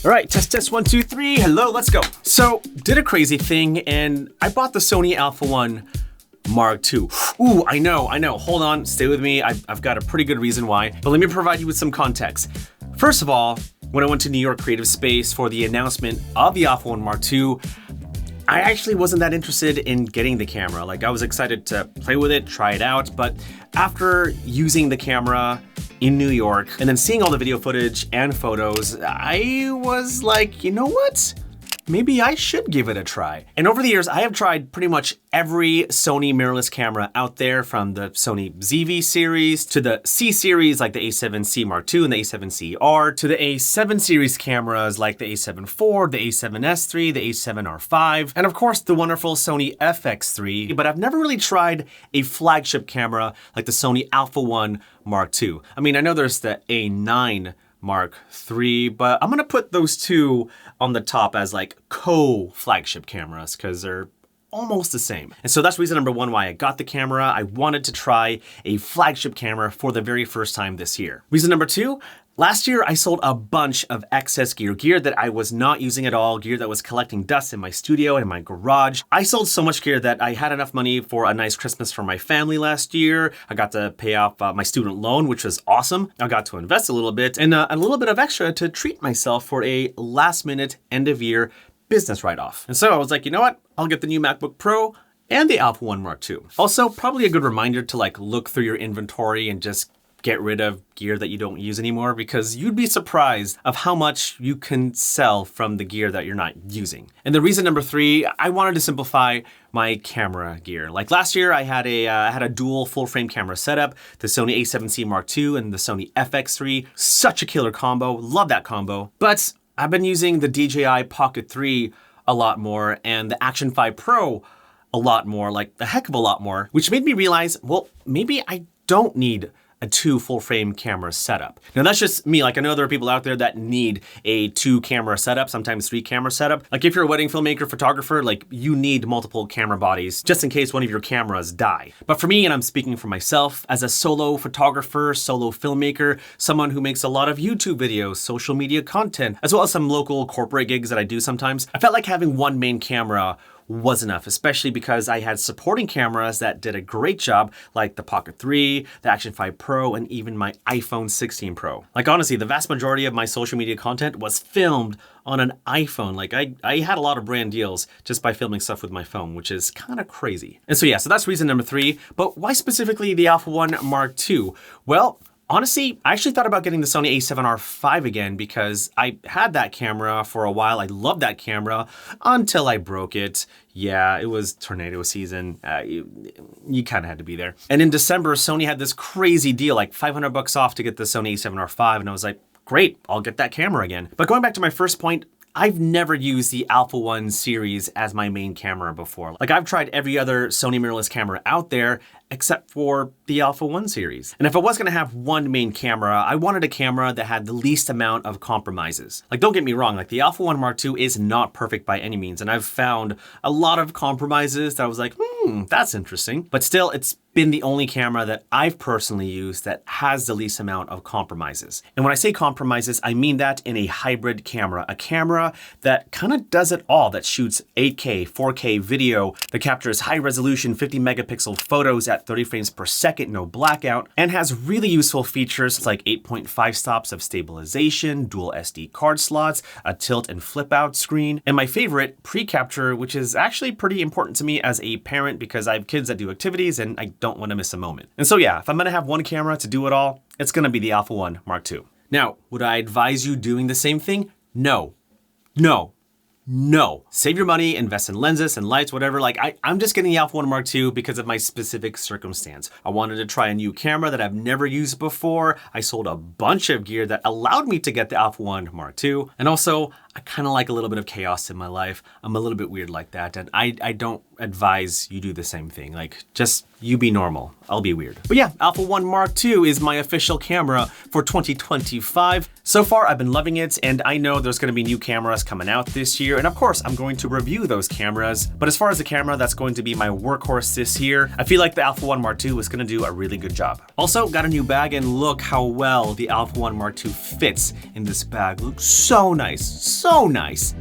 All right, test, 1, 2, 3. Hello, let's go. So, did a crazy thing and I bought the Sony Alpha 1 Mark II. Ooh, I know. Hold on, stay with me. I've got a pretty good reason why, but let me provide you with some context. First of all, when I went to New York Creative Space for the announcement of the Alpha 1 Mark II, I actually wasn't that interested in getting the camera. Like, I was excited to play with it, try it out, but after using the camera in New York and then seeing all the video footage and photos, I was like, you know what? Maybe I should give it a try. And over the years, I have tried pretty much every Sony mirrorless camera out there, from the Sony ZV series to the C series like the A7C Mark II and the A7CR, to the A7 series cameras like the A7 IV, the A7S III, the A7R5, and of course the wonderful Sony FX3, but I've never really tried a flagship camera like the Sony Alpha 1 Mark II. I mean, I know there's the A9 Mark III, but I'm gonna put those two on the top as like co-flagship cameras because they're almost the same. And so that's reason number one why I got the camera. I wanted to try a flagship camera for the very first time this year. Reason number two, last year I sold a bunch of excess gear that I was not using at all, gear that was collecting dust in my studio and in my garage. I sold so much gear that I had enough money for a nice Christmas for my family last year. I got to pay off my student loan, which was awesome. I got to invest a little bit and a little bit of extra to treat myself for a last minute end of year business write-off. And so I was like, you know what? I'll get the new MacBook Pro and the Alpha 1 Mark II. Also, probably a good reminder to like look through your inventory and just get rid of gear that you don't use anymore, because you'd be surprised of how much you can sell from the gear that you're not using. And the reason number three, I wanted to simplify my camera gear. Like last year, I had a dual full frame camera setup, the Sony A7C Mark II and the Sony FX3. Such a killer combo, love that combo. But I've been using the DJI Pocket 3 a lot more and the Action 5 Pro a lot more, like a heck of a lot more, which made me realize, well, maybe I don't need a 2 full frame camera setup. Now that's just me. Like, I know there are people out there that need a 2 camera setup, sometimes 3 camera setup. Like if you're a wedding filmmaker, photographer, like you need multiple camera bodies just in case one of your cameras die. But for me, and I'm speaking for myself, as a solo photographer, solo filmmaker, someone who makes a lot of YouTube videos, social media content, as well as some local corporate gigs that I do sometimes, I felt like having one main camera was enough, especially because I had supporting cameras that did a great job, like the Pocket 3, the Action 5 Pro, and even my iPhone 16 Pro. Like honestly, the vast majority of my social media content was filmed on an iPhone. Like I had a lot of brand deals just by filming stuff with my phone, which is kind of crazy. And so yeah, so that's reason number three, but why specifically the Alpha 1 Mark II? Well, honestly, I actually thought about getting the Sony A7R5 again because I had that camera for a while. I loved that camera until I broke it. Yeah, it was tornado season. You kind of had to be there. And in December, Sony had this crazy deal, like $500 off to get the Sony A7R5. And I was like, great, I'll get that camera again. But going back to my first point, I've never used the Alpha 1 series as my main camera before. Like I've tried every other Sony mirrorless camera out there except for the Alpha 1 series. And if I was gonna have one main camera, I wanted a camera that had the least amount of compromises. Like don't get me wrong, like the Alpha 1 Mark II is not perfect by any means. And I've found a lot of compromises that I was like, that's interesting. But still, it's been the only camera that I've personally used that has the least amount of compromises. And when I say compromises, I mean that in a hybrid camera, a camera that kind of does it all, that shoots 8K, 4K video, that captures high resolution 50 megapixel photos at 30 frames per second, no blackout, and has really useful features like 8.5 stops of stabilization, dual SD card slots, a tilt and flip out screen, and my favorite, pre-capture, which is actually pretty important to me as a parent because I have kids that do activities and I don't want to miss a moment. And so yeah, if I'm gonna have one camera to do it all, it's gonna be the Alpha 1 Mark II. Now, would I advise you doing the same thing? No. Save your money, invest in lenses and lights, whatever. Like I'm just getting the Alpha 1 Mark II because of my specific circumstance. I wanted to try a new camera that I've never used before. I sold a bunch of gear that allowed me to get the Alpha 1 Mark II. And also, I kind of like a little bit of chaos in my life. I'm a little bit weird like that, and I don't advise you do the same thing. Like, just you be normal. I'll be weird. But yeah, Alpha 1 Mark II is my official camera for 2025. So far, I've been loving it, and I know there's gonna be new cameras coming out this year, and of course, I'm going to review those cameras. But as far as the camera that's going to be my workhorse this year, I feel like the Alpha 1 Mark II is gonna do a really good job. Also, got a new bag, and look how well the Alpha 1 Mark II fits in this bag. Looks so nice, so nice.